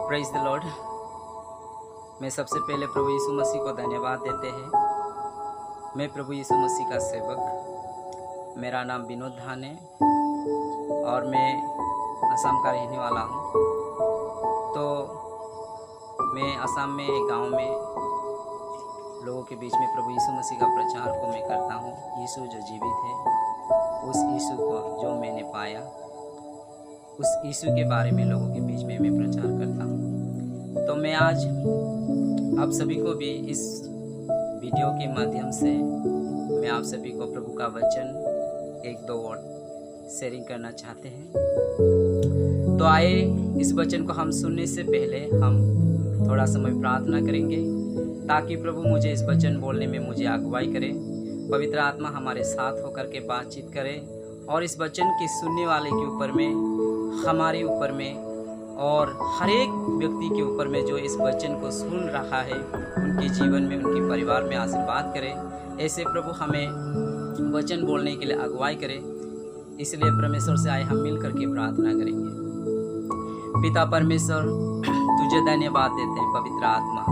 Praise the Lord. मैं सबसे पहले प्रभु यीशु मसीह को धन्यवाद देते हैं। मैं प्रभु यीशु मसीह का सेवक, मेरा नाम विनोद धान है और मैं असम का रहने वाला हूँ। तो मैं असम में एक गांव में लोगों के बीच में प्रभु यीशु मसीह का प्रचार को मैं करता हूँ। यीशु जो जीवित है, उस यीशु को जो मैंने पाया, उस यीशु के बारे में लोगों के बीच में मैं प्रचार करता हूँ। तो मैं आज आप सभी को भी इस वीडियो के माध्यम से मैं आप सभी को प्रभु का वचन एक दो वर्ड शेयरिंग करना चाहते हैं। तो आए इस वचन को हम सुनने से पहले हम थोड़ा समय प्रार्थना करेंगे ताकि प्रभु मुझे इस वचन बोलने में मुझे अगुवाई करे। पवित्र आत्मा हमारे साथ होकर के बातचीत करे और इस वचन के सुनने वाले के ऊपर में, हमारे ऊपर में और हर एक व्यक्ति के ऊपर में जो इस वचन को सुन रहा है, उनके जीवन में, उनके परिवार में आशीर्वाद करे। ऐसे प्रभु हमें वचन बोलने के लिए अगुवाई करे। इसलिए परमेश्वर से आए हम मिल करके प्रार्थना करेंगे। पिता परमेश्वर, तुझे धन्यवाद देते हैं। पवित्र आत्मा,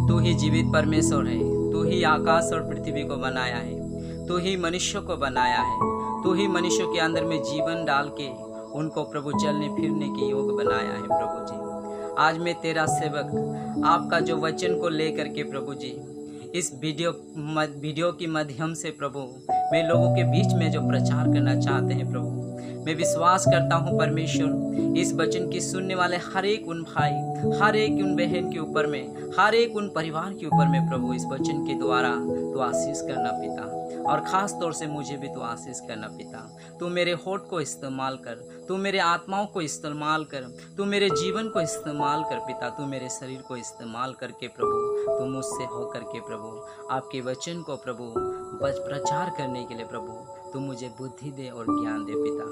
तू ही जीवित परमेश्वर है। तू ही आकाश और पृथ्वी को बनाया है। तू ही मनुष्य को बनाया है। तू ही मनुष्य के अंदर में जीवन डाल के उनको प्रभु चलने फिरने के योग बनाया है। प्रभु जी, आज मैं तेरा सेवक आपका जो वचन को लेकर के प्रभु जी इस वीडियो के माध्यम से प्रभु मैं लोगों के बीच में जो प्रचार करना चाहते हैं प्रभु, मैं विश्वास करता हूँ परमेश्वर, इस वचन की सुनने वाले हर एक उन भाई, हर एक उन बहन के ऊपर में, हर एक उन परिवार के ऊपर में प्रभु इस वचन के द्वारा तो आशीष करना पिता, और ख़ास तौर से मुझे भी तो आशीष करना पिता। तू मेरे होठ को इस्तेमाल कर, तू मेरे आत्माओं को इस्तेमाल कर, तू मेरे जीवन को इस्तेमाल कर पिता, तू मेरे शरीर को इस्तेमाल करके प्रभु तू मुझसे हो करके प्रभु आपके वचन को प्रभु प्रचार करने के लिए प्रभु तू मुझे बुद्धि दे और ज्ञान दे पिता।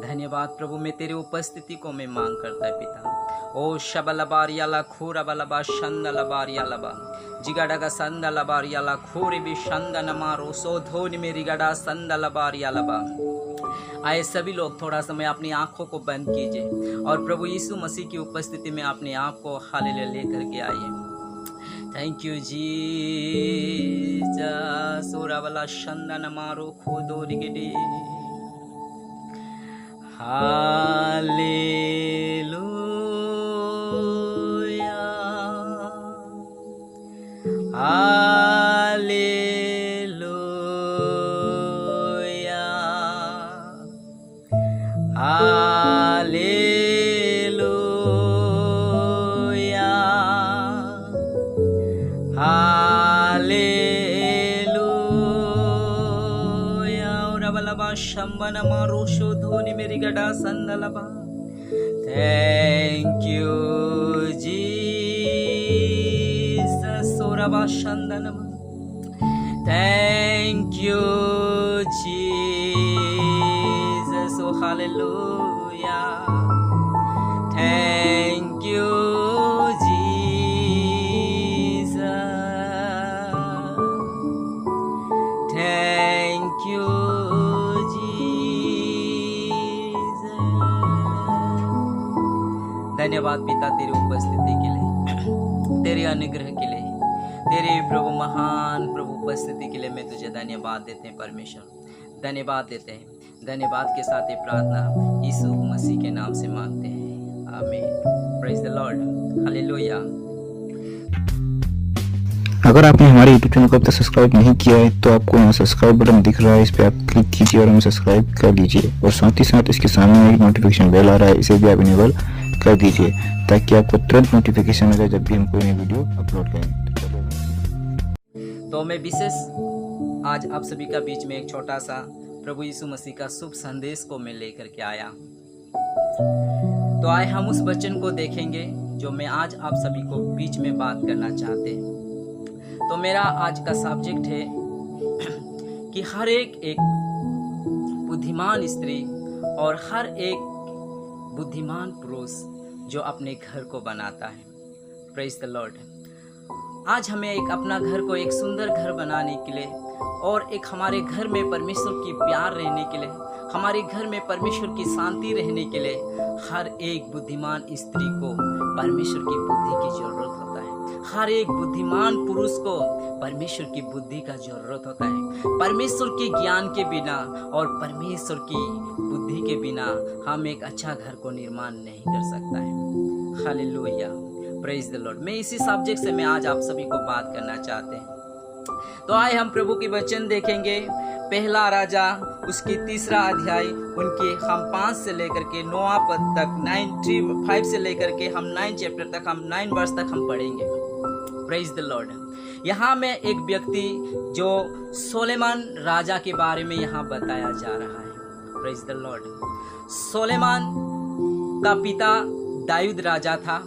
धन्यवाद प्रभु, मैं तेरी उपस्थिति को मैं मांग करता है पिता। ओ शबलबारियाला खूरबलबा शंदलबारियालबा जिगाडगा संदलबारियाला खूरी भी शंदनमारो सोधोनी मेरी गड़ा संदलबारियालबा। आए सभी लोग थोड़ा समय अपनी आंखों को बंद कीजिए और प्रभु यीशु मसीह की उपस्थिति में अपने आप को हालेलुया लेकर के आइए। Thank you Jesus. ओरावला शंदनमारो खोदोरिगडी हालेलुया हालेलुया हालेलुया हालेलुया। ओरावलबा शंबनमा रोशो धोनी मेरी गड़ा संदलबा। Thank you Jesus. ओराबा शंदनमा। Thank you Jesus. O hallelujah. Thank you thank you Jesus. धन्यवाद पिता तेरी उपस्थिति के लिए, तेरे अनुग्रह के लिए, तेरे प्रभु महान प्रभु उपस्थिति के लिए मैं तुझे धन्यवाद देते हैं परमेश्वर, धन्यवाद देते हैं। धन्यवाद के साथ ये प्रार्थना यीशु मसीह के नाम से मांगते हैं, आमीन। Praise the lord, hallelujah. अगर आपने हमारे YouTube चैनल को अब तक सब्सक्राइब नहीं किया है तो आपको यहाँ सब्सक्राइब बटन दिख रहा है, इस पर आप क्लिक कीजिए और हमें सब्सक्राइब कर लीजिए। और साथ ही साथ इसके सामने एक नोटिफिकेशन बेल आ रहा है, इसे भी आप इनेबल कर दीजिए ताकि आपको तुरंत नोटिफिकेशन मिले जब भी हम कोई नई वीडियो अपलोड करें। तो मैं विशेष आज आप सभी का बीच में एक छोटा सा प्रभु यीशु मसीह का शुभ संदेश को मैं लेकर के आया। तो आए हम उस वचन को देखेंगे जो मैं आज आप सभी को बीच में बात करना चाहते हैं। तो मेरा आज का सब्जेक्ट है कि हर एक बुद्धिमान स्त्री और हर एक बुद्धिमान पुरुष जो अपने घर को बनाता है। Praise the Lord. आज हमें एक अपना घर को एक सुंदर घर बनाने के लिए और एक हमारे घर में परमेश्वर की प्यार रहने के लिए हमारे घर में परमेश्वर की शांति रहने के लिए हर एक बुद्धिमान स्त्री को परमेश्वर की बुद्धि की जरूरत होता है। हर एक बुद्धिमान पुरुष को परमेश्वर की बुद्धि का जरूरत होता है। परमेश्वर के ज्ञान के बिना और परमेश्वर की बुद्धि के बिना हम एक अच्छा घर को निर्माण नहीं कर सकता है। Hallelujah, praise the Lord. मैं इसी सब्जेक्ट से मैं आज आप सभी को बात करना चाहते हैं। तो आए हम प्रभु के वचन देखेंगे। पहला राजा उसकी 3रा अध्याय उनके हम 5 से लेकर के 9वां पद तक 95 से लेकर के हम 9 चैप्टर तक हम 9 वर्ष तक हम पढ़ेंगे। Praise the Lord. यहाँ में एक व्यक्ति जो सोलेमान राजा के बारे में यहाँ बताया जा रहा है। Praise the Lord. सोलेमान का पिता दाऊद राजा था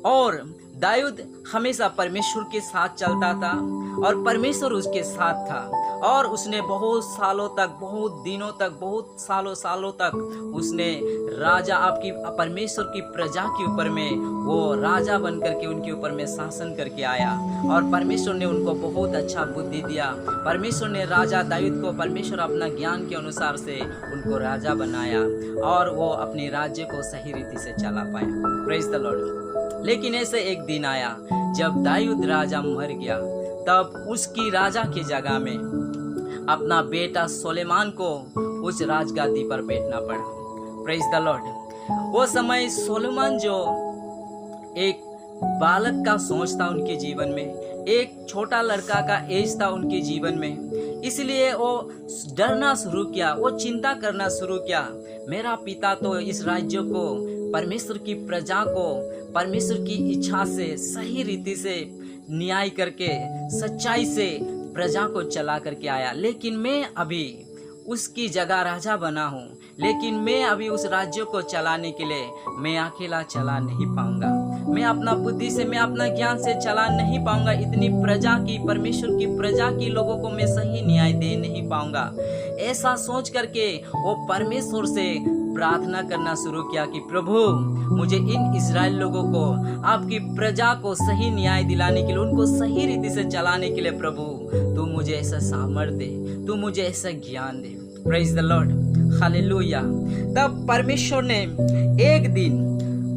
और दाऊद हमेशा परमेश्वर के साथ चलता था और परमेश्वर उसके साथ था और उसने बहुत सालों तक, बहुत दिनों तक, बहुत सालों तक उसने राजा आपकी परमेश्वर की प्रजा के ऊपर में वो राजा बन करके उनके ऊपर में शासन करके आया और परमेश्वर ने उनको बहुत अच्छा बुद्धि दिया। परमेश्वर ने राजा दाऊद को परमेश्वर अपना ज्ञान के अनुसार से उनको राजा बनाया और वो अपने राज्य को सही रीति से चला पाया। Praise the Lord. लेकिन ऐसे एक दिन आया जब दाऊद राजा मर गया, तब उसकी राजा की जगह में अपना बेटा सोलेमान को उस राजगादी पर बैठना पड़ा। Praise the Lord. वो समय सोलेमान जो एक बालक का सोच था उनके जीवन में, एक छोटा लड़का का एज था उनके जीवन में, इसलिए वो डरना शुरू किया, वो चिंता करना शुरू किया। मेरा पिता तो इस राज्य को, परमेश्वर की प्रजा को परमेश्वर की इच्छा से सही रीति से न्याय करके सच्चाई से प्रजा को चला करके आया, लेकिन मैं अभी उसकी जगह राजा बना हूँ, लेकिन मैं अभी उस राज्य को चलाने के लिए मैं अकेला चला नहीं पाऊंगा। मैं अपना बुद्धि से, मैं अपना ज्ञान से चला नहीं पाऊंगा। इतनी प्रजा की, परमेश्वर की प्रजा की लोगों को मैं सही न्याय दे नहीं पाऊंगा। ऐसा सोच करके वो परमेश्वर से प्रार्थना करना शुरू किया कि प्रभु मुझे इन इस्राएल लोगों को, आपकी प्रजा को सही न्याय दिलाने के लिए, उनको सही रीति से चलाने के लिए प्रभु तू मुझे ऐसा सामर्थ्य दे, तू मुझे ऐसा ज्ञान दे। Praise the lord. हालेलुया। तब परमेश्वर ने एक दिन,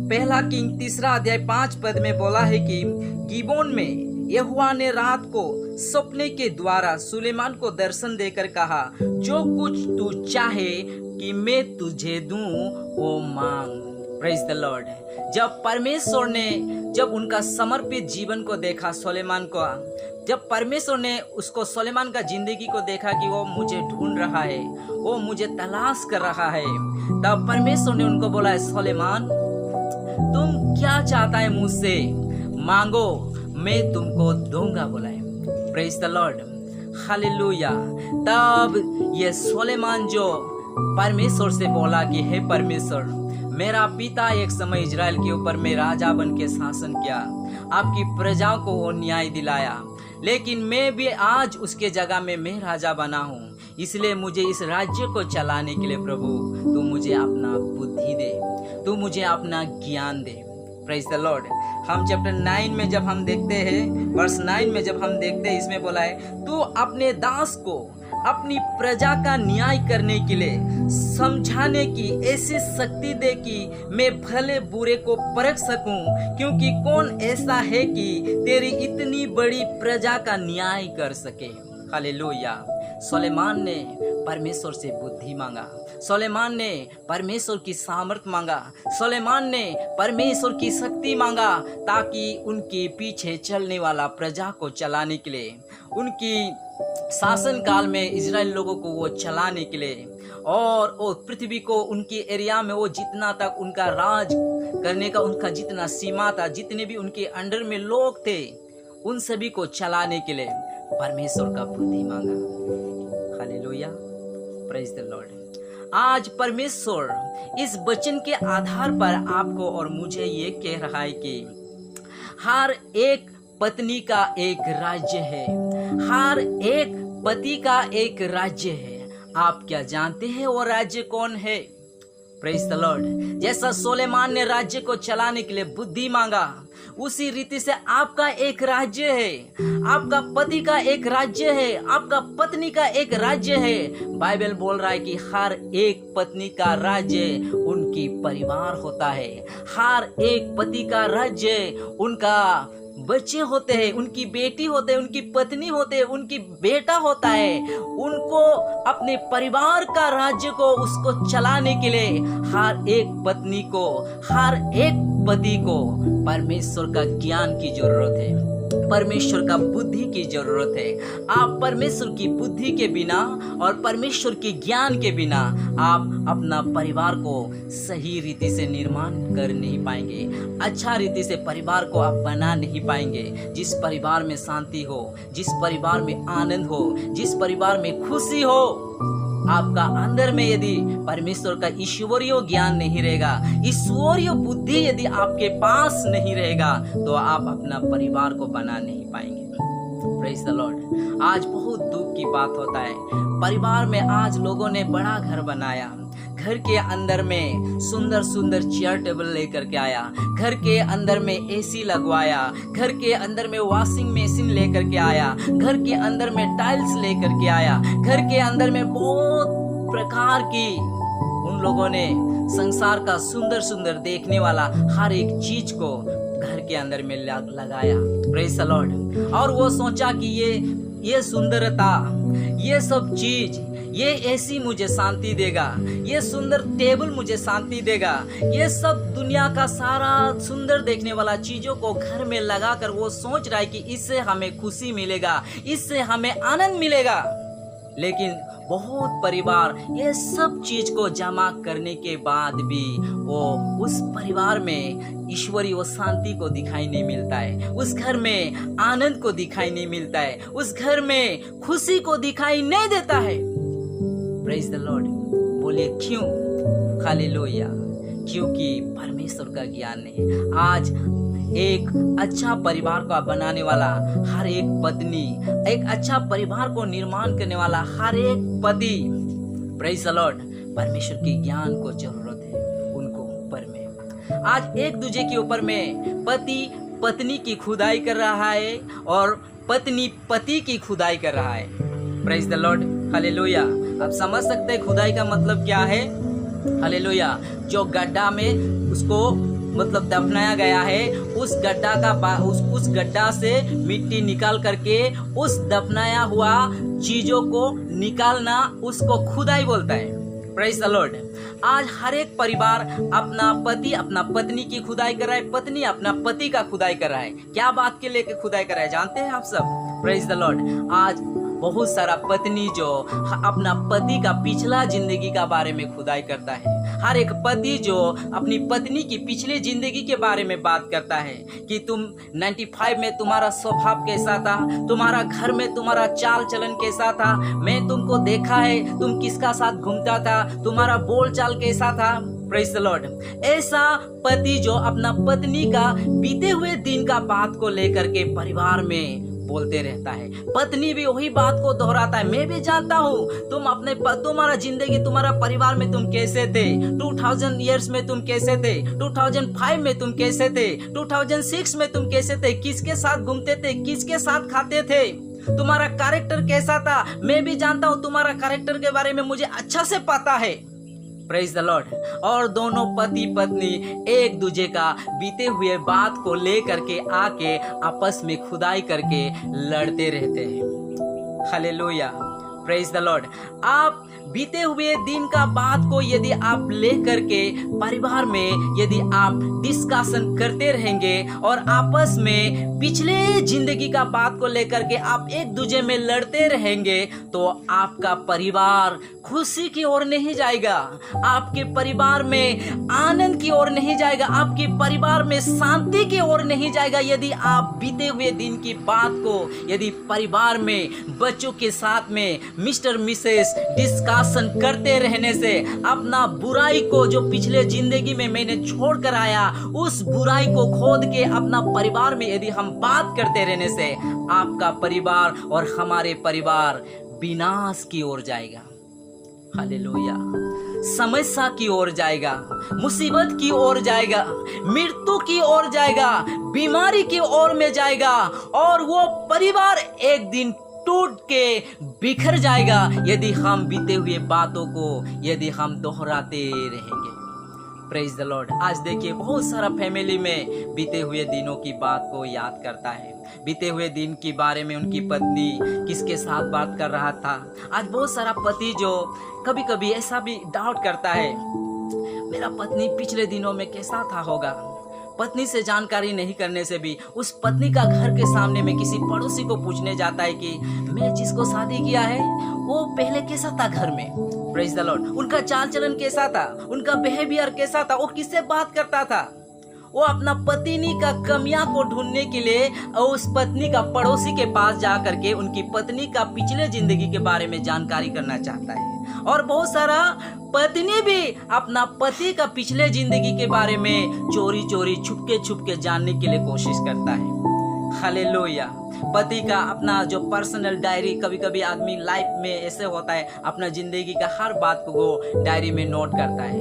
पहला किंग 3रा अध्याय 5 पद में बोला है कि गिबोन में यहोवा ने रात को सपने के द्वारा सुलेमान को दर्शन देकर कहा, जो कुछ तू चाहे कि मैं तुझे दूं वो मांग। Praise the Lord. जब परमेश्वर ने, जब उनका समर्पित जीवन को देखा सोलेमान को, जब परमेश्वर ने उसको, सोलेमान का जिंदगी को देखा कि वो मुझे ढूंढ रहा है, वो मुझे तलाश कर रहा है, तब परमेश्वर ने उनको बोला, सोलेमान तुम क्या चाहता है मुझसे, मांगो मैं तुमको दूंगा बोला है। Praise the lord. हालेलुया। तब ये सोलेमान जो परमेश्वर से बोला कि हे परमेश्वर, मेरा पिता एक समय इजराइल के ऊपर में राजा बन के शासन किया, आपकी प्रजा को वो न्याय दिलाया, लेकिन मैं भी आज उसके जगह में मैं राजा बना हूँ, इसलिए मुझे इस राज्य को चलाने के लिए प्रभु तू मुझे अपना बुद्धि दे, तू मुझे अपना ज्ञान दे। Praise the lord. हम चैप्टर 9 में जब हम देखते हैं, वर्ष 9 में जब हम देखते हैं, इसमें बोला है तू अपने दास को अपनी प्रजा का न्याय करने के लिए समझाने की ऐसी शक्ति दे कि मैं भले बुरे को परख सकूं, क्योंकि कौन ऐसा है कि तेरी इतनी बड़ी प्रजा का न्याय कर सके। हालेलुया। सुलेमान ने परमेश्वर से बुद्धि मांगा, सुलेमान ने परमेश्वर की सामर्थ मांगा, सुलेमान ने परमेश्वर की शक्ति मांगा, ताकि उनके पीछे चलने वाला प्रजा को चलाने के लिए, उनकी शासन काल में इजराइल लोगों को वो चलाने के लिए, और वो पृथ्वी को, उनकी एरिया में वो जितना तक उनका राज करने का उनका जितना सीमा था, जितने भी उनके अंडर में लोग थे, उन सभी को चलाने के लिए परमेश्वर का बुद्धि मांगा। हालेलुया। Praise the Lord. आज परमेश्वर इस वचन के आधार पर आपको और मुझे ये कह रहा है कि हर एक पत्नी का एक राज्य है, हर एक पति का एक राज्य है। आप क्या जानते हैं वो राज्य कौन है? Praise the Lord. जैसा सुलेमान ने राज्य को चलाने के लिए बुद्धि मांगा, उसी रीति से आपका एक राज्य है, आपका पति का एक राज्य है, आपका पत्नी का एक राज्य है। बाइबल बोल रहा है कि हर एक पत्नी का राज्य उनकी परिवार होता है, हर एक पति का राज्य उनका बच्चे होते हैं, उनकी बेटी होते हैं, उनकी पत्नी होते हैं, उनकी बेटा होता है। उनको अपने परिवार का राज्य को उसको चलाने के लिए हर एक पत्नी को, हर एक पति को परमेश्वर का ज्ञान की जरूरत है, परमेश्वर का बुद्धि की जरूरत है। आप परमेश्वर की बुद्धि के बिना और परमेश्वर के ज्ञान के बिना आप अपना परिवार को सही रीति से निर्माण कर नहीं पाएंगे, अच्छा रीति से परिवार को आप बना नहीं पाएंगे। जिस परिवार में शांति हो, जिस परिवार में आनंद हो, जिस परिवार में खुशी हो, आपका अंदर में यदि परमेश्वर का ईश्वरीय ज्ञान नहीं रहेगा, ईश्वरीय बुद्धि यदि आपके पास नहीं रहेगा, तो आप अपना परिवार को बना नहीं पाएंगे। Praise the Lord. आज बहुत दुख की बात होता है, परिवार में आज लोगों ने बड़ा घर बनाया, घर के अंदर में सुंदर सुंदर चेयर टेबल लेकर के आया, घर के अंदर में एसी लगवाया, घर के अंदर में वॉशिंग मशीन लेकर के आया, घर के अंदर में टाइल्स लेकर के आया, घर के अंदर में बहुत प्रकार की उन लोगों ने संसार का सुंदर सुंदर देखने वाला हर एक चीज को घर के अंदर में लगाया। Praise the Lord. और वो सोचा कि ये सुंदरता, ये सब चीज, ये एसी मुझे शांति देगा, ये सुंदर टेबल मुझे शांति देगा, ये सब दुनिया का सारा सुंदर देखने वाला चीजों को घर में लगाकर वो सोच रहा है कि इससे हमें खुशी मिलेगा, इससे हमें आनंद मिलेगा। लेकिन बहुत परिवार ये सब चीज को जमा करने के बाद भी वो उस परिवार में ईश्वरीय वो शांति को दिखाई नहीं मिलता है, उस घर में आनंद को दिखाई नहीं मिलता है, उस घर में खुशी को दिखाई नहीं देता है। Praise the Lord. बोले क्यों? हालेलुया। क्योंकि परमेश्वर का ज्ञान नहीं। आज एक अच्छा परिवार को बनाने वाला हर एक पत्नी, एक अच्छा परिवार को निर्माण करने वाला हर एक पति, प्रेज द लॉर्ड, परमेश्वर के ज्ञान को जरूरत है उनको ऊपर में। आज एक दूसरे के ऊपर में पति पत्नी की खुदाई कर रहा है और पत्नी पति की खुदाई कर रहा है। Praise the lord. हालेलुया। आप समझ सकते हैं खुदाई का मतलब क्या है? हालेलुया। जो गड्ढा में उसको मतलब दफनाया गया है, उस गड्ढा का उस गड्ढा से मिट्टी निकाल करके उस दफनाया हुआ चीजों को निकालना, उसको खुदाई बोलता है। Praise the Lord. आज हर एक परिवार अपना पति अपना पत्नी की खुदाई कर रहा है, पत्नी अपना पति का खुदाई कर रहा है। क्या बात के लेके खुदाई कर रहा है जानते हैं आप सब? Praise the Lord. आज बहुत सारा पत्नी जो अपना पति का पिछला जिंदगी का बारे में खुदाई करता है, हर एक पति जो अपनी पत्नी की पिछली जिंदगी के बारे में बात करता है कि तुम 95 में तुम्हारा स्वभाव कैसा था, तुम्हारा घर में तुम्हारा चाल चलन कैसा था, मैं तुमको देखा है तुम किसका साथ घूमता था, तुम्हारा बोल चाल कैसा था। Praise the Lord. ऐसा पति जो अपना पत्नी का बीते हुए दिन का बात को लेकर के परिवार में बोलते रहता है, पत्नी भी वही बात को दोहराता है। मैं भी जानता हूँ तुम्हारा जिंदगी, तुम्हारा परिवार में तुम कैसे थे, 2000 इयर्स में तुम कैसे थे, 2005 में तुम कैसे थे, 2006 में तुम कैसे थे, किसके साथ घूमते थे, किसके साथ खाते थे, तुम्हारा कैरेक्टर कैसा था। मैं भी जानता हूँ तुम्हारा कैरेक्टर के बारे में मुझे अच्छा से पता है। Praise the Lord. और दोनों पति पत्नी एक दूसरे का बीते हुए बात को लेकर के आके आपस में खुदाई करके लड़ते रहते हैं। हालेलुया। Praise the Lord. आप बीते हुए दिन का बात को यदि आप ले करके परिवार में यदि आप डिस्कशन करते रहेंगे और आपस में पिछले जिंदगी का बात को लेकर के आप एक दूसरे में लड़ते रहेंगे, तो आपका परिवार खुशी की ओर नहीं जाएगा, आपके परिवार में आनंद की ओर नहीं जाएगा, आपके परिवार में शांति की ओर नहीं जाएगा। यदि आप बीते हुए दिन की बात को यदि परिवार में बच्चों के साथ में मिस्टर मिसेस डिस्कशन करते रहने से, अपना बुराई को जो पिछले जिंदगी में मैंने छोड़ कर आया, उस बुराई को खोद के अपना परिवार में यदि हम बात करते रहने से, आपका परिवार और हमारे परिवार विनाश की ओर जाएगा। हालेलुया। समस्या की ओर जाएगा, मुसीबत की ओर जाएगा, मृत्यु की ओर जाएगा, बीमारी की ओर में जाएगा और वो परिवार एक दिन टूट के बिखर जाएगा यदि हम बीते हुए बातों को यदि हम दोहराते रहेंगे। Praise the Lord. आज देखिए बहुत सारा फैमिली में बीते हुए दिनों की बात को याद करता है, बीते हुए दिन के बारे में उनकी पत्नी किसके साथ बात कर रहा था। आज बहुत सारा पति जो कभी कभी ऐसा भी डाउट करता है, मेरा पत्नी पिछले दिनों में कैसा था होगा। पत्नी से जानकारी नहीं करने से भी उस पत्नी का घर के सामने में किसी पड़ोसी को पूछने जाता है कि मैं जिसको शादी किया है वो पहले कैसा था घर में। Praise the Lord. उनका चाल चलन कैसा था, उनका बिहेवियर कैसा था, वो किससे बात करता था। वो अपना पत्नी का कमियां को ढूंढने के लिए उस पत्नी का पड़ोसी के पास जा करके उनकी पत्नी का पिछले जिंदगी के बारे में जानकारी करना चाहता है। और बहुत सारा पत्नी भी अपना पति का पिछले जिंदगी के बारे में चोरी चोरी छुपके जानने के लिए कोशिश करता है। हालेलुया। पति का अपना जो पर्सनल डायरी, कभी कभी आदमी लाइफ में ऐसे होता है अपना जिंदगी का हर बात को वो डायरी में नोट करता है,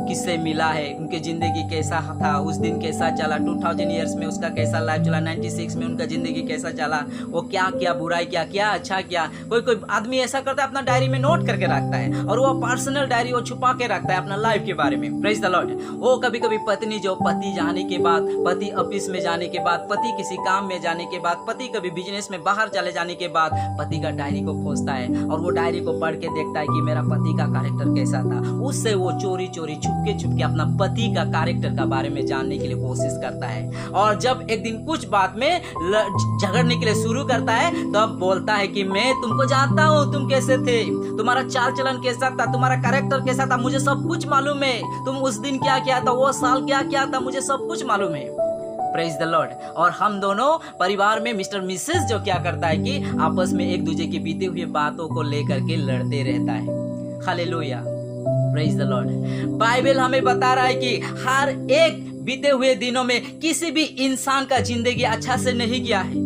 किससे मिला है, उनके जिंदगी कैसा था, उस दिन कैसा चला, 2000 ईयर्स में उसका कैसा लाइफ चला, 96 में उनका जिंदगी कैसा चला, वो क्या किया, बुराई क्या किया, अच्छा किया। कोई आदमी ऐसा करता है अपना डायरी में नोट करके रखता है और वो पर्सनल डायरी वो छुपा के रखता है अपना लाइफ के बारे में। Praise the Lord. वो कभी कभी पत्नी जो पति जाने के बाद, पति ऑफिस में जाने के बाद, पति किसी काम में जाने के बाद, पति कभी बिजनेस में बाहर चले जाने के बाद पति का डायरी को खोजता है और वो डायरी को पढ़ के देखता है कि मेरा पति का कैरेक्टर कैसा था। उससे वो चोरी चोरी छुपके अपना पति का कैरेक्टर का बारे में जानने के लिए कोशिश करता है। और जब एक दिन कुछ बात में झगड़ने के लिए शुरू करता है तो अब बोलता है कि मैं तुमको जानता हूँ, तुम कैसे थे, तुम्हारा चाल चलन कैसा था, तुम्हारा कैरेक्टर कैसा था, मुझे सब कुछ मालूम है, तुम उस दिन क्या किया था, वो साल क्या किया था, मुझे सब कुछ मालूम है। Praise the Lord. और हम दोनों परिवार में मिस्टर मिसेस जो क्या करता है कि आपस में एक दूसरे की बीते हुए बातों को लेकर के लड़ते रहता है। Hallelujah. Praise the Lord. Bible हमें बता रहा है कि हर एक बीते हुए दिनों में किसी भी इंसान का जिंदगी अच्छा से नहीं गया है।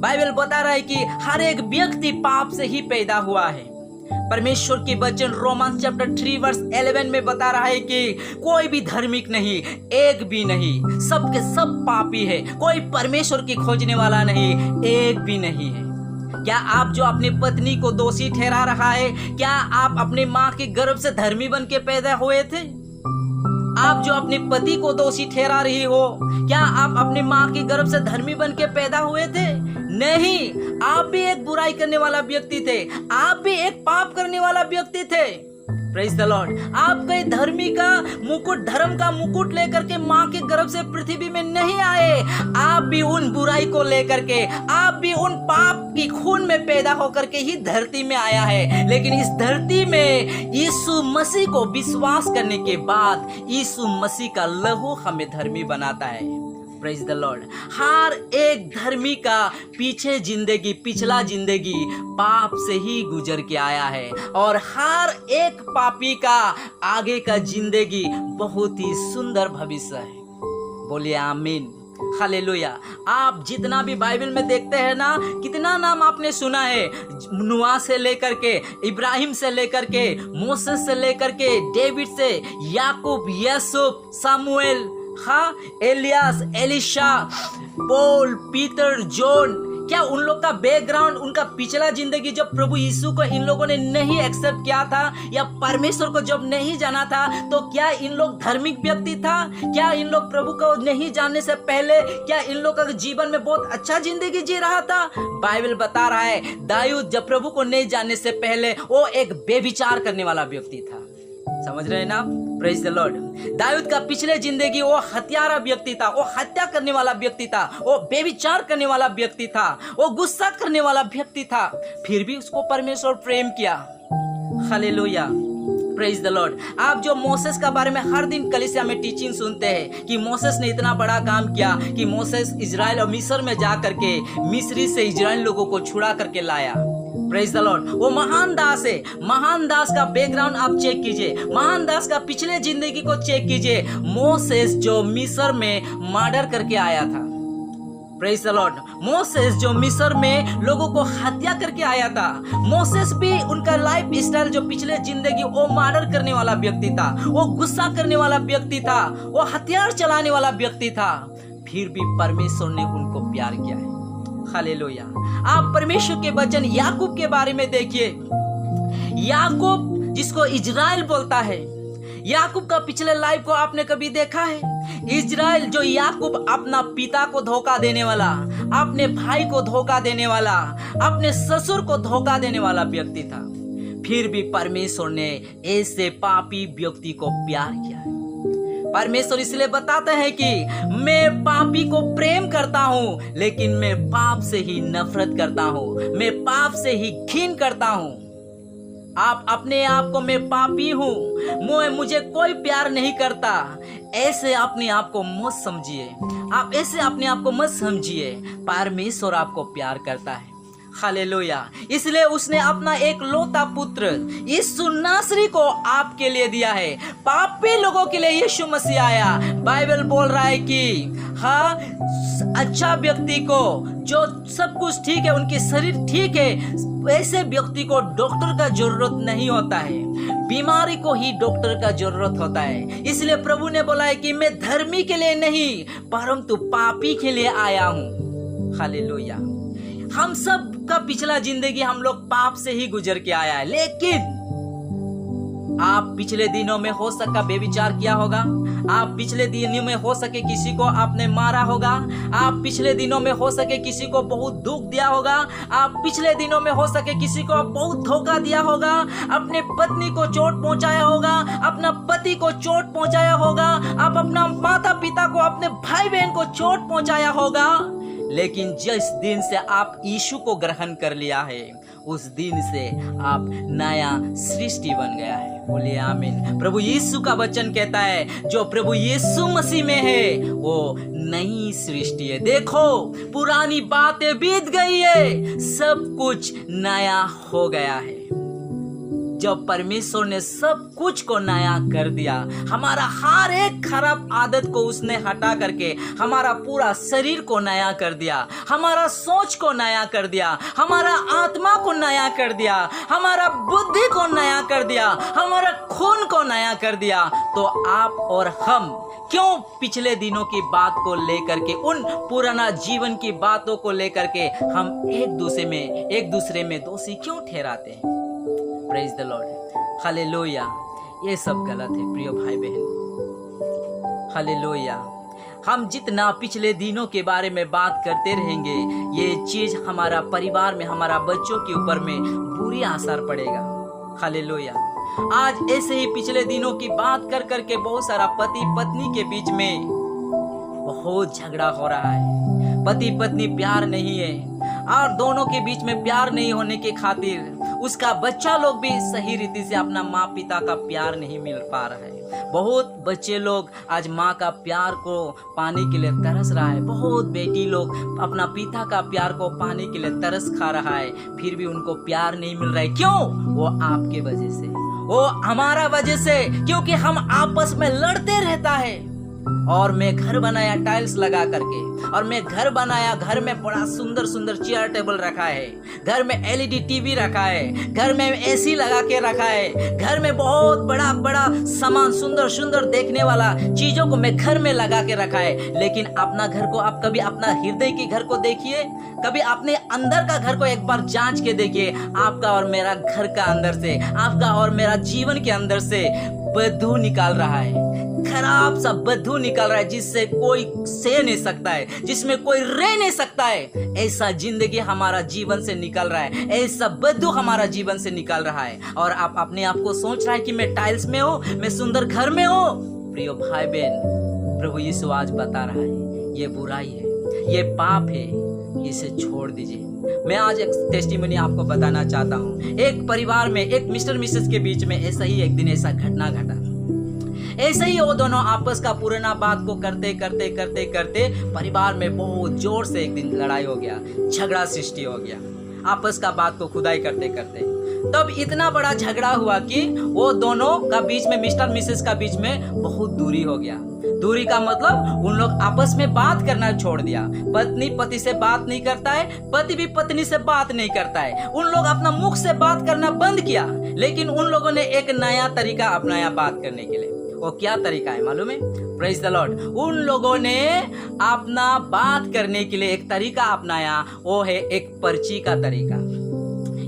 बाइबल बता रहा है कि हर एक व्यक्ति पाप से ही पैदा हुआ है। परमेश्वर की वचन रोमन्स चैप्टर 3 वर्स 11 में बता रहा है कि कोई भी धार्मिक नहीं, एक भी नहीं, सब के सब पापी है, कोई परमेश्वर की खोजने वाला नहीं, एक भी नहीं है। क्या आप जो अपनी पत्नी को दोषी ठहरा रहा है, क्या आप अपनी माँ के गर्भ से धर्मी बन के पैदा हुए थे? आप जो अपने पति को दोषी ठहरा रही हो, क्या आप अपनी माँ के गर्भ से धर्मी बन के पैदा हुए थे? नहीं, आप भी एक बुराई करने वाला व्यक्ति थे, आप भी एक पाप करने वाला व्यक्ति थे। Praise the Lord. आप कोई धर्मी का मुकुट, धर्म का मुकुट लेकर के माँ के गर्भ से पृथ्वी में नहीं आए। आप भी उन बुराई को लेकर के, आप भी उन पाप की खून में पैदा होकर के ही धरती में आया है। लेकिन इस धरती में यीशु मसीह को विश्वास करने के बाद यीशु मसीह का लहू हमें धर्मी बनाता है। Praise the Lord. हर एक धर्मी का पिछला जिंदगी पाप से ही गुजर के आया है और हर एक पापी का आगे का जिंदगी बहुत ही सुंदर भविष्य है। बोलिए आमीन। हालेलुया। आप जितना भी बाइबल में देखते हैं ना, कितना नाम आपने सुना है, नूह से लेकर के, इब्राहिम से लेकर के, मोसेस से लेकर के, डेविड से, याकूब, यूसुफ, सामुएल, हाँ, Elias, Elisha, Paul, Peter, John. क्या उन लोग का बैकग्राउंड, उनका पिछला जिंदगी जब प्रभु यीशु को इन लोगों ने नहीं एक्सेप्ट किया था या परमेश्वर को जब नहीं जाना था, तो क्या इन लोग धार्मिक व्यक्ति था? क्या इन लोग प्रभु को नहीं जानने से पहले क्या इन लोग का जीवन में बहुत अच्छा जिंदगी जी रहा था? बाइबल बता रहा है दाऊद जब प्रभु को नहीं जानने से पहले वो एक बेविचार करने वाला व्यक्ति था। समझ रहे हैं ना? Praise the Lord. दाऊद का पिछले जिंदगी वो हत्यारा व्यक्ति था, वो हत्या करने वाला व्यक्ति था, वो बेविचार करने वाला व्यक्ति था, वो गुस्सा करने वाला व्यक्ति था, फिर भी उसको परमेश्वर प्रेम किया। हालेलुया। Praise the Lord. आप जो मोसेस का बारे में हर दिन कलीसिया में टीचिंग सुनते हैं कि मोसेस ने इतना बड़ा काम किया कि मोसेस इजराइल और मिस्र में जा करके मिस्री से इजराइल लोगों को छुड़ा करके लाया। Praise the Lord. वो महान दास है। महान दास का बैकग्राउंड आप चेक कीजिए, महान दास का पिछले जिंदगी को चेक कीजिए। मोसेस जो मिस्र में मर्डर करके आया था। Praise the Lord. मोसेस जो मिस्र में लोगों को हत्या करके आया था, मोसेस भी उनका लाइफ स्टाइल जो पिछले जिंदगी, वो मर्डर करने वाला व्यक्ति था, वो गुस्सा करने वाला व्यक्ति था, वो हथियार चलाने वाला व्यक्ति था, फिर भी परमेश्वर ने उनको प्यार किया है। हालेलुया। आप परमेश्वर के वचन याकूब के बारे में देखिए। याकूब जिसको इजराइल बोलता है, याकूब का पिछले लाइफ को आपने कभी देखा है? इजराइल जो याकूब अपना पिता को धोखा देने वाला, अपने भाई को धोखा देने वाला, अपने ससुर को धोखा देने वाला व्यक्ति था, फिर भी परमेश्वर ने ऐसे पापी व्यक्ति को प्यार किया है। परमेश्वर इसलिए बताते हैं कि मैं पापी को प्रेम करता हूं, लेकिन मैं पाप से ही नफरत करता हूं, मैं पाप से ही घिन करता हूं। आप अपने आप को मैं पापी हूं, मुझे कोई प्यार नहीं करता, ऐसे अपने आप को मत समझिए। आप ऐसे अपने आप को मत समझिए। परमेश्वर आपको प्यार करता है। हालेलुया। इसलिए उसने अपना एक लौता पुत्र यीशु नासरी को आपके लिए दिया है। पापी लोगों के लिए यीशु मसीह आया। बाइबल बोल रहा है कि हाँ, अच्छा व्यक्ति को जो सब कुछ ठीक है, उनके शरीर ठीक है, ऐसे व्यक्ति को डॉक्टर का जरूरत नहीं होता है, बीमारी को ही डॉक्टर का जरूरत होता है। इसलिए प्रभु ने बोला है कि मैं धर्मी के लिए नहीं, परंतु पापी के लिए आया हूं। हालेलुया। हम सब का पिछला जिंदगी हम लोग पाप से ही गुजर के आया है, लेकिन आप पिछले दिनों में हो सका बेविचार किया होगा, आप पिछले दिनों में हो सके किसी को आपने मारा होगा, आप पिछले दिनों में हो सके किसी को बहुत दुख दिया होगा, आप पिछले दिनों में हो सके किसी को बहुत धोखा दिया होगा, अपने पत्नी को चोट पहुंचाया होगा, अपना पति को चोट पहुंचाया होगा, आप अपना माता पिता को, अपने भाई बहन को चोट पहुंचाया होगा। लेकिन जिस दिन से आप यीशु को ग्रहण कर लिया है, उस दिन से आप नया सृष्टि बन गया है। बोलिए आमीन। प्रभु यीशु का वचन कहता है जो प्रभु यीशु मसीह में है वो नई सृष्टि है। देखो, पुरानी बातें बीत गई है, सब कुछ नया हो गया है। जब परमेश्वर ने सब कुछ को नया कर दिया, हमारा हर एक खराब आदत को उसने हटा करके हमारा पूरा शरीर को नया कर दिया, हमारा सोच को नया कर दिया, हमारा आत्मा को नया कर दिया, हमारा बुद्धि को नया कर दिया, हमारा खून को नया कर दिया। तो आप और हम क्यों पिछले दिनों की बात को लेकर के, उन पुराना जीवन की बातों को लेकर के हम एक दूसरे में दोषी क्यों ठहराते हैं? Praise the lord. हालेलुया। ये सब गलत है प्रिय भाई बहन। हालेलुया। हम जितना पिछले दिनों के बारे में बात करते रहेंगे, ये चीज हमारा परिवार में, हमारा बच्चों के ऊपर में बुरी असर पड़ेगा। हालेलुया। आज ऐसे ही पिछले दिनों की बात कर करके बहुत सारा पति पत्नी के बीच में बहुत झगड़ा हो रहा है। पति पत्नी प्यार नहीं है, और दोनों के बीच में प्यार नहीं होने के खातिर उसका बच्चा लोग भी सही रीति से अपना माँ पिता का प्यार नहीं मिल पा रहा है। बहुत बच्चे लोग आज माँ का प्यार को पाने के लिए तरस रहा है। बहुत बेटी लोग अपना पिता का प्यार को पाने के लिए तरस खा रहा है, फिर भी उनको प्यार नहीं मिल रहा है। क्यों? वो आपके वजह से, वो हमारा वजह से, क्योंकि हम आपस में लड़ते रहता है। और मैं घर बनाया टाइल्स लगा करके, और मैं घर बनाया, घर में बड़ा सुंदर सुंदर चेयर टेबल रखा है, घर में एलईडी टीवी रखा है, घर में एसी लगा के रखा है, घर में बहुत बड़ा बड़ा सामान, सुंदर सुंदर देखने वाला चीजों को मैं घर में लगा के रखा है। लेकिन अपना घर को आप कभी अपना हृदय के घर को देखिए, कभी अपने अंदर का घर को एक बार जांच के देखिए। आपका और मेरा घर का अंदर से, आपका और मेरा जीवन के अंदर से बदबू निकाल रहा है, खराब सा बदबू निकल रहा है, जिससे कोई सह नहीं सकता है, जिसमें कोई रह नहीं सकता है। ऐसा जिंदगी हमारा जीवन से निकल रहा है, ऐसा बदबू हमारा जीवन से निकल रहा है। और आप अपने आप को सोच रहा है कि मैं टाइल्स में हूँ, मैं सुंदर घर में हूँ। प्रिय भाई बहन, प्रभु यीशु आज बता रहा है ये बुराई है, ये पाप है, इसे छोड़ दीजिए। मैं आज एक टेस्टिमनी आपको बताना चाहता हूँ। एक परिवार में, एक मिस्टर मिसेस के बीच में ऐसा ही एक दिन ऐसा घटना घटा। ऐसे ही वो दोनों आपस का पुराना बात को करते करते करते करते परिवार में बहुत जोर से एक दिन लड़ाई हो गया, झगड़ा सृष्टि हो गया, आपस का बात को खुदाई करते करते। तब इतना बड़ा झगड़ा हुआ कि वो दोनों का बीच में, मिस्टर मिसेस का बीच में बहुत दूरी हो गया। दूरी का मतलब उन लोग आपस में बात करना छोड़ दिया। पत्नी पति से बात नहीं करता है, पति भी पत्नी से बात नहीं करता है। उन लोग अपना मुख से बात करना बंद किया, लेकिन उन लोगों ने एक नया तरीका अपनाया बात करने के लिए। वो क्या तरीका है मालूम है? Praise the Lord. उन लोगों ने अपना बात करने के लिए एक तरीका अपनाया, वो है एक पर्ची का तरीका।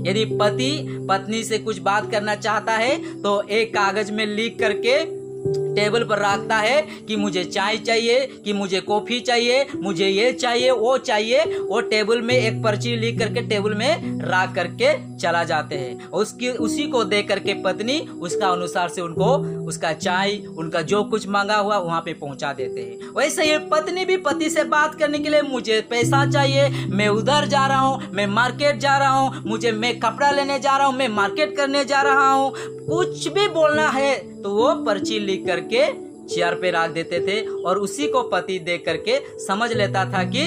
यदि पति पत्नी से कुछ बात करना चाहता है तो एक कागज में लिख करके टेबल पर रखता है कि मुझे चाय चाहिए, कि मुझे कॉफी चाहिए, मुझे ये चाहिए वो चाहिए। वो टेबल में एक पर्ची लिख करके टेबल में रख करके चला जाते हैं। उसी को देख करके पत्नी उसका अनुसार से उनको उसका चाय, उनका जो कुछ मांगा हुआ वहां पे पहुंचा देते हैं। वैसे ही पत्नी भी पति से बात करने के लिए मुझे पैसा चाहिए, मैं उधर जा रहा हूँ, मैं मार्केट जा रहा हूँ, मैं कपड़ा लेने जा रहा हूँ, मैं मार्केट करने जा रहा हूँ, कुछ भी बोलना है तो वो पर्ची लिख करके चेयर पे रख देते थे और उसी को पति देख करके समझ लेता था कि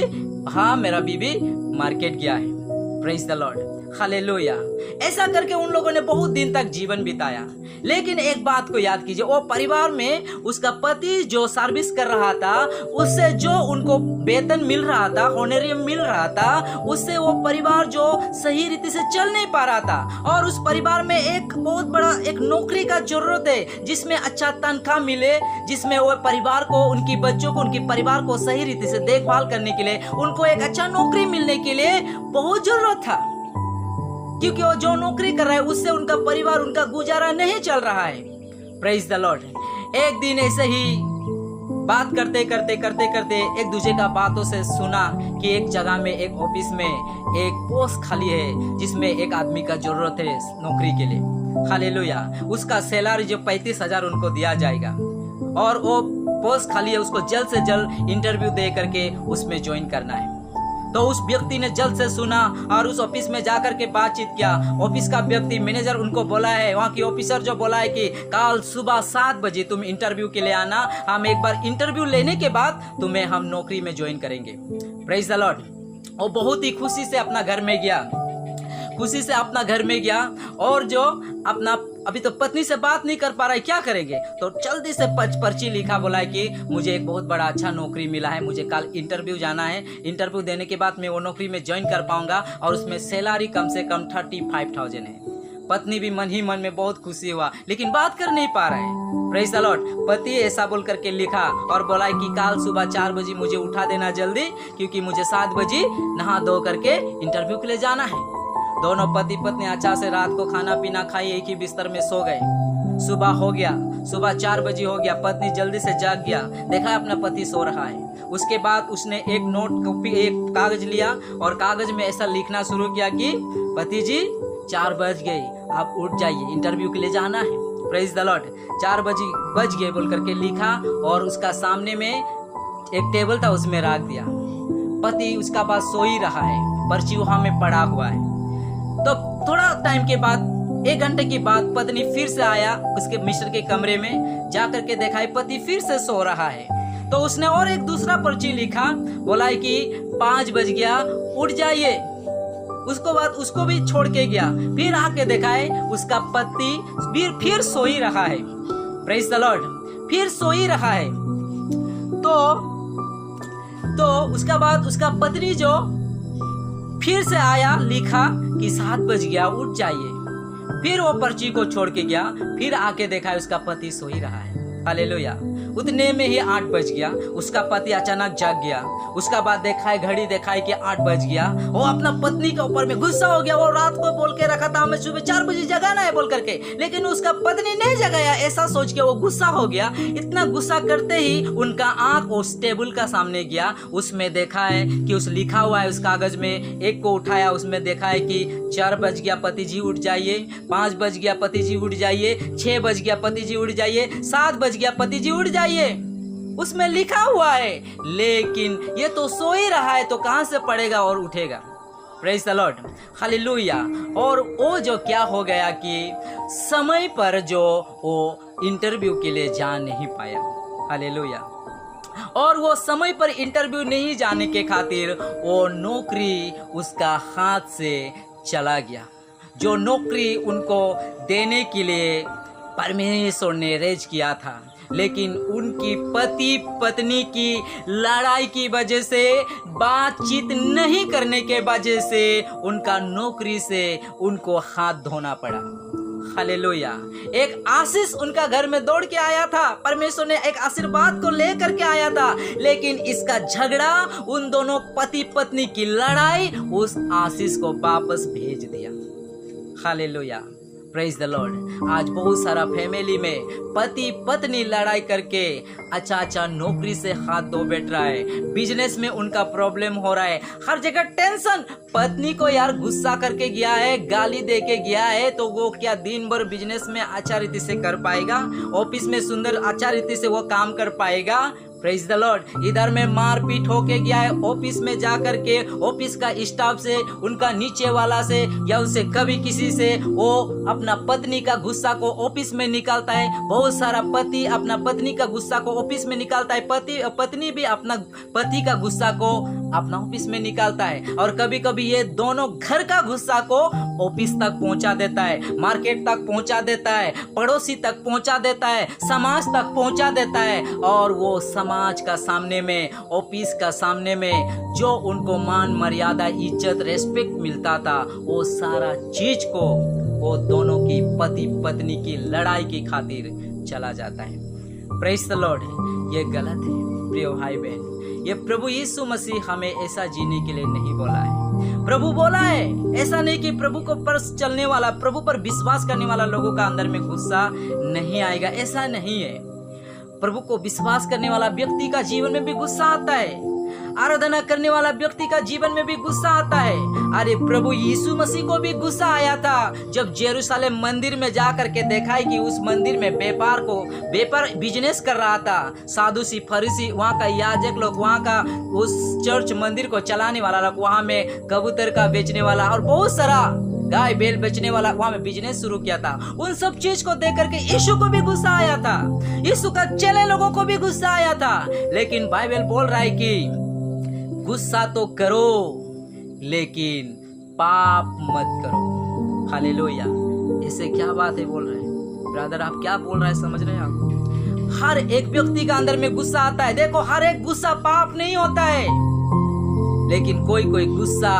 हाँ मेरा बीवी मार्केट गया है। Praise the lord, hallelujah. ऐसा करके उन लोगों ने बहुत दिन तक जीवन बिताया। लेकिन एक बात को याद कीजिए, वो परिवार में उसका पति जो सर्विस कर रहा था, उससे जो उनको वेतन मिल रहा था, होनरियम मिल रहा था, उससे वो परिवार जो सही रीति से चल नहीं पा रहा था। और उस परिवार में एक बहुत बड़ा एक नौकरी का जरूरत है, जिसमें अच्छा तनख्वाह मिले, जिसमें वो परिवार को, उनकी बच्चों को, उनके परिवार को सही रीति से देखभाल करने के लिए उनको एक अच्छा नौकरी मिलने के लिए बहुत जरूरत था। क्योंकि वो जो नौकरी कर रहा है उससे उनका परिवार, उनका गुजारा नहीं चल रहा है। Praise the Lord. एक दिन ऐसे ही बात करते करते एक दूसरे का बातों से सुना कि एक जगह में, एक ऑफिस में एक पोस्ट खाली है जिसमें एक आदमी का जरूरत है नौकरी के लिए। हालेलुया। उसका सैलरी जो 35,000 उनको दिया जाएगा और वो पोस्ट खाली है, उसको जल्द से जल्द इंटरव्यू दे करके उसमें ज्वाइन करना है। तो उस व्यक्ति ने जल्द से सुना और उस ऑफिस में जाकर के बातचीत किया। ऑफिस का व्यक्ति, मैनेजर उनको बोला है, वहाँ की ऑफिसर जो बोला है कि कल सुबह 7 बजे तुम इंटरव्यू के लिए आना, हम एक बार इंटरव्यू लेने के बाद तुम्हें हम नौकरी में ज्वाइन करेंगे। Praise the Lord. वो बहुत ही खुशी से अपना घर में गया, और जो अपना अभी तो पत्नी से बात नहीं कर पा रहा है, क्या करेंगे? तो जल्दी से पर्ची लिखा, बोला है कि मुझे एक बहुत बड़ा अच्छा नौकरी मिला है, मुझे कल इंटरव्यू जाना है, इंटरव्यू देने के बाद मैं वो नौकरी में ज्वाइन कर पाऊंगा और उसमें सैलरी कम से कम 35,000 है। पत्नी भी मन ही मन में बहुत खुशी हुआ, लेकिन बात कर नहीं पा रहा है। Praise the Lord. पति ऐसा बोल करके लिखा और बोला है कि कल सुबह 4 बजे मुझे उठा देना जल्दी, क्योंकि मुझे 7 बजे नहा धो करके इंटरव्यू के लिए जाना है। दोनों पति पत्नी अच्छा से रात को खाना पीना खाई, एक ही बिस्तर में सो गए। सुबह हो गया, सुबह 4 बजे हो गया, पत्नी जल्दी से जाग गया, देखा अपना पति सो रहा है। उसके बाद उसने एक नोट कॉपी, एक कागज लिया और कागज में ऐसा लिखना शुरू किया कि पति जी 4 बज गए, आप उठ जाइए, इंटरव्यू के लिए जाना है। Praise the Lord. 4 बज गए बोल करके लिखा और उसका सामने में एक टेबल था, उसमें रख दिया। पति उसका पास सो ही रहा है, पर्ची वहां में पड़ा हुआ है। तो थोड़ा टाइम के बाद, 1 घंटे के बाद पत्नी फिर से आया उसके मिस्टर के कमरे में, जाकर के देखा पति फिर से सो रहा है। तो उसने और एक दूसरा पर्ची लिखा, बोला है कि 5 बज गया, उठ जाइए। उसको बाद उसको भी छोड़ के गया। फिर आके देखा है उसका पति फिर सो ही रहा है। Praise the Lord. फिर सो ही रहा है। तो उसका बाद उसका पत्नी जो फिर से आया, लिखा कि 7 बज गया, उठ जाइए। फिर वो पर्ची को छोड़ के गया। फिर आके देखा है उसका पति सो ही रहा है। हालेलुया। उतने में ही 8 बज गया, उसका पति अचानक जाग गया। उसका बाद देखा है, घड़ी देखा है कि 8 बज गया। वो अपना पत्नी के ऊपर में गुस्सा हो गया। वो रात को बोल के रखा था हमें सुबह 4 बजे जगाना है बोल करके, लेकिन उसका पत्नी नहीं जगाया। ऐसा सोच के वो गुस्सा हो गया। इतना गुस्सा करते ही उनका आंख उस टेबल का सामने गया। उसमें देखा है कि उस लिखा हुआ है उस कागज में, एक को उठाया, उसमें देखा है कि 4 बज गया, पति जी उठ जाइए। 5 बज गया, पति जी उठ जाइए। 6 बज गया, पति जी उठ जाइए। 7 बज गया, पति जी उठ जाइए। उसमें लिखा हुआ है, लेकिन ये तो सो ही रहा है, तो कहां से पड़ेगा और उठेगा। Praise the lord. हालेलुया। और वो जो क्या हो गया कि समय पर जो वो इंटरव्यू के लिए जा नहीं पाया। हालेलुया। और वो समय पर इंटरव्यू नहीं जाने के खातिर वो नौकरी उसका हाथ से चला गया। जो नौकरी उनको देने के लिए परमेश्वर ने रेज किया था, लेकिन उनकी पति पत्नी की लड़ाई की वजह से, बातचीत नहीं करने के वजह से उनका नौकरी से उनको हाथ धोना पड़ा। हालेलुया। एक आशीष उनका घर में दौड़ के आया था, परमेश्वर ने एक आशीर्वाद को लेकर के आया था, लेकिन इसका झगड़ा, उन दोनों पति पत्नी की लड़ाई उस आशीष को वापस भेज दिया। Hallelujah, praise the Lord. आज बहुत सारा फैमिली में पति पत्नी लड़ाई करके अच्छा नौकरी से हाथ धो बैठ रहा है, बिजनेस में उनका प्रॉब्लम हो रहा है, हर जगह टेंशन। पत्नी को यार गुस्सा करके गया है, गाली दे के गया है, तो वो क्या दिन भर बिजनेस में अच्छा रीति से कर पाएगा? ऑफिस में सुंदर अच्छा रीति से वो काम कर पाएगा? Praise the Lord. इधर में मारपीट होके गया है, ऑफिस में जा करके ऑफिस का स्टाफ से, उनका नीचे वाला से, या उनसे कभी किसी से वो अपना पत्नी का गुस्सा को ऑफिस में निकालता है। बहुत सारा पति अपना पत्नी का गुस्सा को ऑफिस में निकालता है, पत्नी भी अपना पति का गुस्सा को अपना ऑफिस में निकालता है, और कभी कभी ये दोनों घर का गुस्सा को ऑफिस तक पहुंचा देता है, मार्केट तक पहुंचा देता है, पड़ोसी तक पहुंचा देता है, समाज तक पहुंचा देता है। और वो समाज का सामने में, ऑफिस का सामने में जो उनको मान मर्यादा इज्जत रेस्पेक्ट मिलता था, वो सारा चीज को वो दोनों की पति पत्नी की लड़ाई की खातिर चला जाता है। Praise the Lord. ये गलत है प्रिय भाई बहन। ये प्रभु यीशु मसीह हमें ऐसा जीने के लिए नहीं बोला है। प्रभु बोला है ऐसा नहीं कि प्रभु को पर चलने वाला, प्रभु पर विश्वास करने वाला लोगों का अंदर में गुस्सा नहीं आएगा, ऐसा नहीं है। प्रभु को विश्वास करने वाला व्यक्ति का जीवन में भी गुस्सा आता है, आराधना करने वाला व्यक्ति का जीवन में भी गुस्सा आता है। अरे प्रभु यीशु मसीह को भी गुस्सा आया था जब यरूशलेम मंदिर में जाकर के देखा है कि उस मंदिर में व्यापार बिजनेस कर रहा था। साधुसी फरीसी, वहाँ का याजक लोग, वहाँ का उस चर्च मंदिर को चलाने वाला लोग, वहाँ में कबूतर का बेचने वाला और बहुत सारा गाय बैल बेचने वाला वहां में बिजनेस शुरू किया था। उन सब चीज को देख करके यीशु को भी गुस्सा आया था, यीशु का चेले लोगों को भी गुस्सा आया था। लेकिन बाइबल बोल रहा है कि गुस्सा तो करो लेकिन पाप मत करो। हालेलुया। इससे क्या बात है बोल रहे हैं ब्रदर, आप क्या बोल रहे हैं, समझ रहे हैं आप? हर एक व्यक्ति का अंदर में गुस्सा आता है। देखो, हर एक गुस्सा पाप नहीं होता है, लेकिन कोई गुस्सा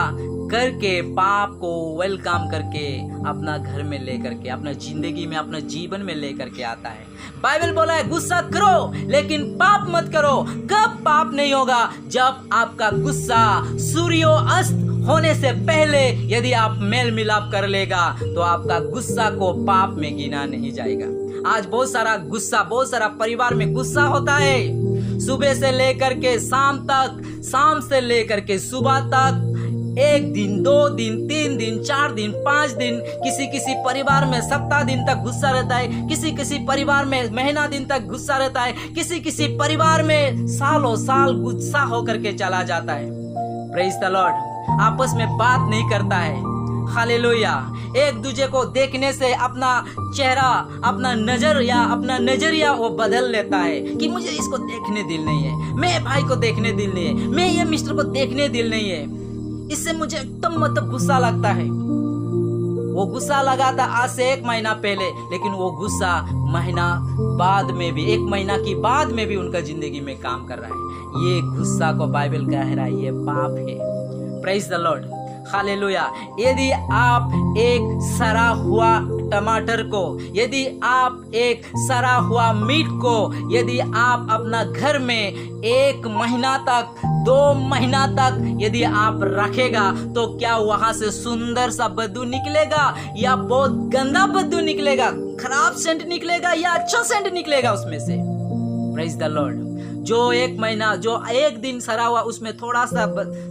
करके पाप को वेलकम करके अपना घर में लेकर के, अपना जिंदगी में, अपना जीवन में लेकर के आता है। बाइबल बोला है गुस्सा करो लेकिन पाप मत करो। कब पाप नहीं होगा? जब आपका गुस्सा सूर्योदय होने से पहले यदि आप मेल मिलाप कर लेगा तो आपका गुस्सा को पाप में गिना नहीं जाएगा। आज बहुत सारा गुस्सा, बहुत सारा परिवार में गुस्सा होता है, सुबह से लेकर के शाम तक, शाम से लेकर के सुबह तक, 1 दिन 2 दिन 3 दिन 4 दिन 5 दिन, किसी परिवार में सप्ताह दिन तक गुस्सा रहता है, किसी परिवार में महीना दिन तक गुस्सा रहता है, किसी परिवार में सालों साल गुस्सा होकर के चला जाता है। Praise the Lord. आपस में बात नहीं करता है। हालेलुया। एक दूसरे को देखने से अपना चेहरा, अपना नजरिया वो बदल लेता है कि मुझे इसको देखने दिल नहीं है, मैं भाई को देखने दिल नहीं है, मैं ये मिस्टर को देखने दिल नहीं है, इससे मुझे एकदम मतलब गुस्सा लगता है। वो गुस्सा लगा था आज से 1 महीना पहले, लेकिन वो गुस्सा महीना बाद में भी, 1 महीना की बाद में भी उनका जिंदगी में काम कर रहा है। ये गुस्सा को बाइबल कह रहा है ये पाप है। Praise the lord. हालेलुया। यदि आप एक सड़ा हुआ टमाटर को, यदि आप एक सड़ा हुआ मीट को, यदि आप अपना घर में 1 महीना तक, 2 महीना तक यदि आप रखेगा तो क्या वहां से सुंदर सा बदबू निकलेगा या बहुत गंदा बदबू निकलेगा? खराब सेंट निकलेगा या अच्छा सेंट निकलेगा उसमें से? Praise the Lord. जो 1 महीना, जो 1 दिन सड़ा हुआ उसमें थोड़ा सा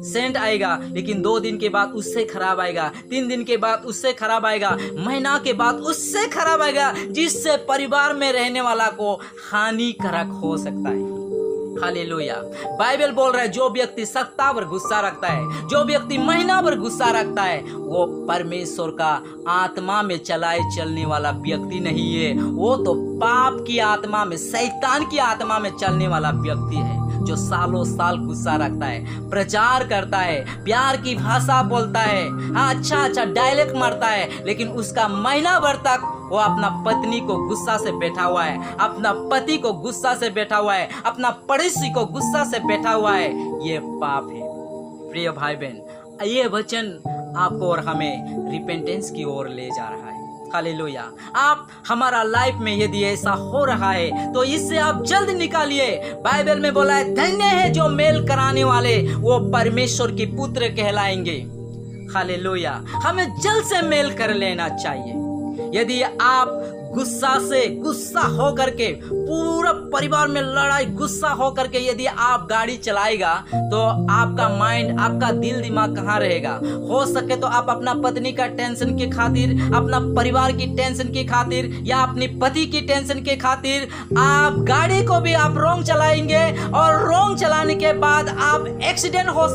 सेंट आएगा, लेकिन 2 दिन के बाद उससे खराब आएगा, 3 दिन के बाद उससे खराब आएगा, महीना के बाद उससे खराब आएगा, जिससे परिवार में रहने वाला को हानिकारक हो सकता है। हालेलुया। बाइबल बोल रहा है जो व्यक्ति सप्ताह भर गुस्सा रखता है, जो व्यक्ति महीना भर गुस्सा रखता है, वो परमेश्वर का आत्मा में चलने वाला व्यक्ति नहीं है, वो तो पाप की आत्मा में, शैतान की आत्मा में चलने वाला व्यक्ति है, जो सालों साल गुस्सा रखता है, प्रचार करता है, प्यार की भाषा बोलता है, हाँ अच्छा डायलॉग मारता है, लेकिन उसका महीना भर तक वो अपना पत्नी को गुस्सा से बैठा हुआ है, अपना पति को गुस्सा से बैठा हुआ है, अपना पड़ोसी को गुस्सा से बैठा हुआ है, ये पाप है। प्रिय भाई बहन, ये वचन आपको और हमें रिपेंटेंस की ओर ले जा रहा है। हालेलुया। आप हमारा लाइफ में यदि ऐसा हो रहा है तो इससे आप जल्द निकालिए। बाइबल में बोला है, धन्य है जो मेल कराने वाले, वो परमेश्वर के पुत्र कहलाएंगे। हालेलुया। हमें जल्द से मेल कर लेना चाहिए। यदि आप गुस्सा हो करके, पूरा परिवार में लड़ाई, गुस्सा हो करके यदि आप गाड़ी चलाएगा तो आपका माइंड, आपका दिल दिमाग कहाँ रहेगा? हो सके तो आप अपना पत्नी का टेंशन के खातिर, अपना परिवार की टेंशन की खातिर या अपनी पति की टेंशन के खातिर आप गाड़ी को भी आप रोंग चलाएंगे और रोंग चलाने के बाद आप एक्सीडेंट हो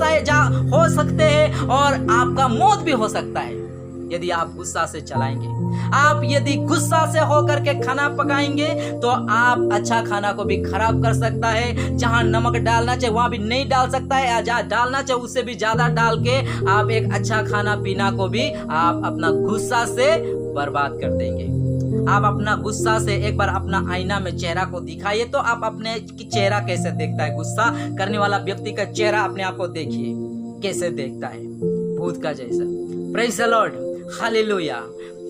सकते हैं और आपका मौत भी हो सकता है यदि आप गुस्सा से चलाएंगे। आप यदि गुस्सा से होकर के खाना पकाएंगे तो आप अच्छा खाना को भी खराब कर सकता है। जहां नमक डालना चाहिए वहां भी नहीं डाल सकता है, या जहां डालना चाहिए उससे भी ज्यादा डाल के आप एक अच्छा खाना पीना को भी आप अपना गुस्सा से बर्बाद कर देंगे। आप अपना गुस्सा से एक बार अपना आईना में चेहरा को दिखाइए तो आप अपने चेहरा कैसे देखता है। गुस्सा करने वाला व्यक्ति का चेहरा अपने आप को देखिए कैसे देखता है, भूत का जैसा। Praise the lord, hallelujah.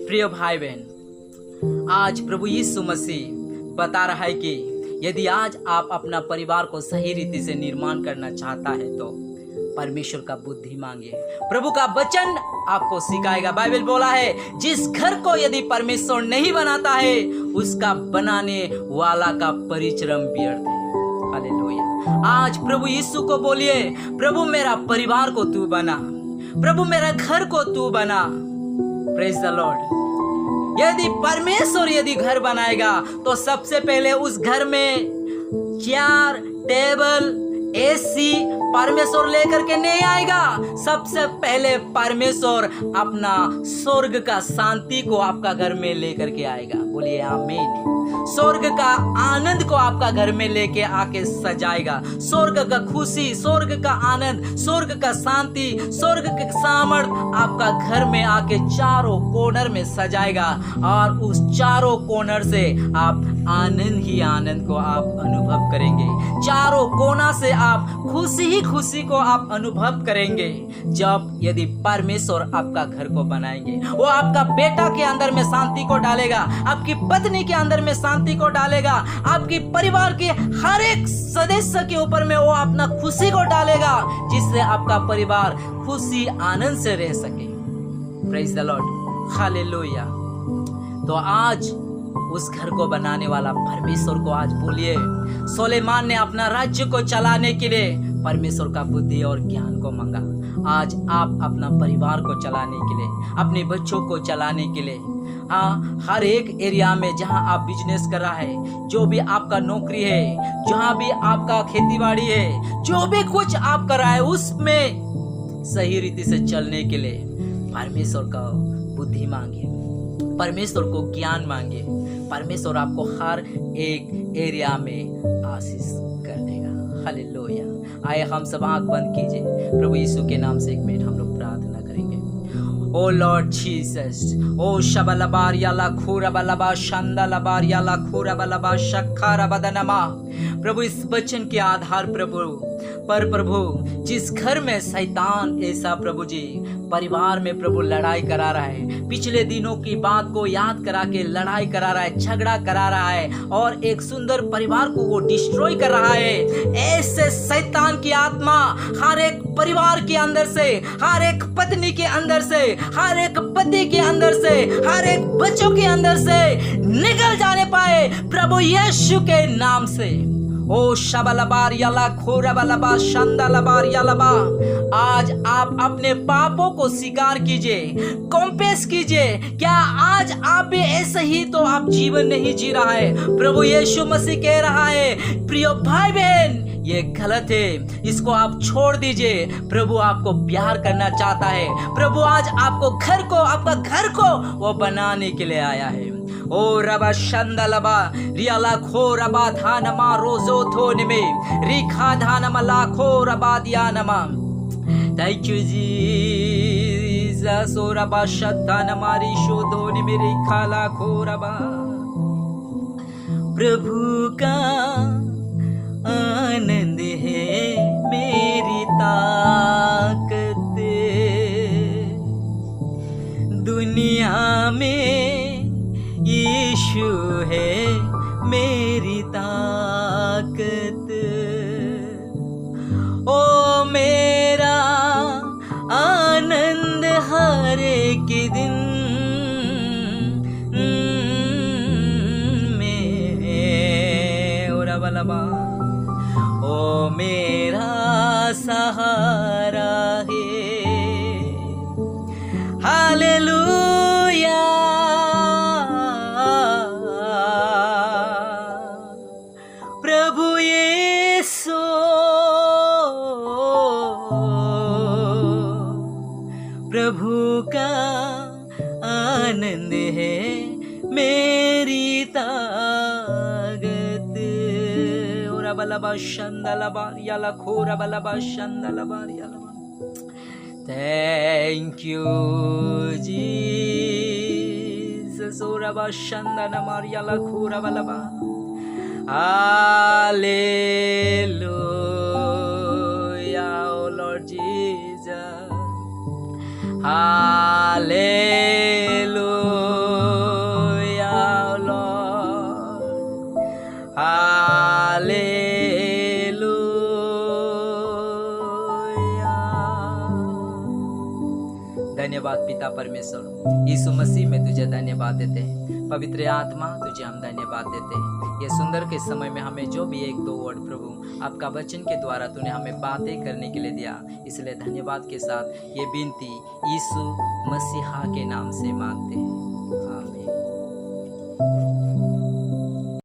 प्रिय भाई बहन, आज प्रभु यीशु मसीह बता रहा है कि यदि आज आप अपना परिवार को सही रीति से निर्माण करना चाहता है तो परमेश्वर का बुद्धि मांगिए। प्रभु का वचन आपको सिखाएगा। बाइबल बोला है, जिस घर को यदि परमेश्वर नहीं बनाता है उसका बनाने वाला का परिश्रम व्यर्थ है। हालेलुया। आज प्रभु यीशु को बोलिए, प्रभु मेरा परिवार को तू बना, प्रभु मेरा घर को तू बना। Praise the Lord. यदि परमेश्वर यदि घर बनाएगा तो सबसे पहले उस घर में चेयर, टेबल, एसी परमेश्वर लेकर के नहीं आएगा। सबसे पहले परमेश्वर अपना स्वर्ग का शांति को आपका घर में लेकर के आएगा। बोलिए आमीन। स्वर्ग का आनंद को आपका घर में लेके आके सजाएगा। स्वर्ग का खुशी, स्वर्ग का आनंद, स्वर्ग का शांति, स्वर्ग का सामर्थ आपका घर में आके चारों कोनर में सजाएगा और उस चारों कोनर से आप आनंद ही आनंद को आप अनुभव करेंगे। चारों कोना से आप खुशी ही खुशी को आप अनुभव करेंगे। जब यदि परमेश्वर आपका घर को बनाएंगे, वो आपका बेटा के अंदर में शांति को डालेगा, आपकी पत्नी के अंदर में शांति को डालेगा, आपकी परिवार के हर एक सदस्य के ऊपर में वो अपना खुशी को डालेगा, जिससे आपका परिवार खुशी आनंद से रह सके। Praise the lord, hallelujah. तो आज उस घर को बनाने वाला परमेश्वर को आज बोलिए। सुलेमान ने अपना राज्य को चलाने के लिए परमेश्वर का बुद्धि और ज्ञान को मांगा। आज आप अपना परिवार को चलाने के लिए, अपने बच्चों को चलाने के लिए, हाँ, हर एक एरिया में जहां आप बिजनेस कर रहा है, जो भी आपका नौकरी है, जहां भी आपका खेतीबाड़ी है, जो भी कुछ आप कर रहा है उसमें सही रीति से चलने के लिए परमेश्वर का बुद्धि मांगिए, परमेश्वर को ज्ञान मांगिए। परमेश्वर आपको हर एक एरिया में आशीष कर देगा। हालेलुया। आइए हम सब आंख बंद कीजिए, प्रभु यीशु के नाम से एक मिनट हम लोग प्रार्थना करेंगे। ओ लॉर्ड जीसस, ओ शबलबार याला खूरा बलबा शंदा लबार याला खूरा बलबा शक्खारा बदनमा। प्रभु इस वचन के आधार प्रभु जिस घर में शैतान ऐसा प्रभु जी परिवार में प्रभु लड़ाई करा रहा है, पिछले दिनों की बात को याद करा के लड़ाई करा रहा है, झगड़ा करा रहा है और एक सुंदर परिवार को वो डिस्ट्रॉय कर रहा है, ऐसे शैतान की आत्मा हर एक परिवार के अंदर से, हर एक पत्नी के अंदर से, हर एक पति के अंदर से, हर एक बच्चों के अंदर से निकल जाने पाए प्रभु यीशु के नाम से। ओ शबलबार याला खोरबलबा शंदलबार यालबा। आज आप अपने पापों को स्वीकार कीजिए, कॉन्फेस कीजिए। क्या आज आप भी ऐसे ही तो आप जीवन नहीं जी रहा है? प्रभु यीशु मसीह कह रहा है, प्रिय भाई बहन, ये गलत है, इसको आप छोड़ दीजिए। प्रभु आपको प्यार करना चाहता है। प्रभु आज आपको आपका घर को वो बनाने के लिए आया है। ओ रबा शंदलबा रियाला खो रबा धानमा रोजो थोनमे रिखा धानमा लाखो रबा दियानमा। Thank you Jesus. जीसस ओरबा शद्दान मारी शोधोनी मेरी खाला खोरबा। प्रभु का आनंद है मेरी ताकत, दुनिया में यीशु है मेरी ताकत। ओ मेरा आनंद हर एक दिन में ओरा बलबा, ओ मेरा सहारा है। हालेलुया प्रभु यीशु, प्रभु का आनंद है मेरी ताकत। ओरा बलबा शंदलबा याला खोरा बलबा शंदलबा याला। Thank you, Jesus. Oraba shandana Maria la kura balaba. Hallelujah, oh Lord Jesus. Hallelujah, oh Lord. Hallelujah. धन्यवाद पिता परमेश्वर, यीशु मसीह में तुझे धन्यवाद देते हैं। पवित्र आत्मा तुझे हम धन्यवाद देते हैं। ये सुंदर के समय में हमें जो भी एक दो वर्ड प्रभु आपका वचन के द्वारा तूने हमें बातें करने के लिए दिया, इसलिए धन्यवाद के साथ ये विनती यीशु मसीहा के नाम से मांगते हैं, आमीन।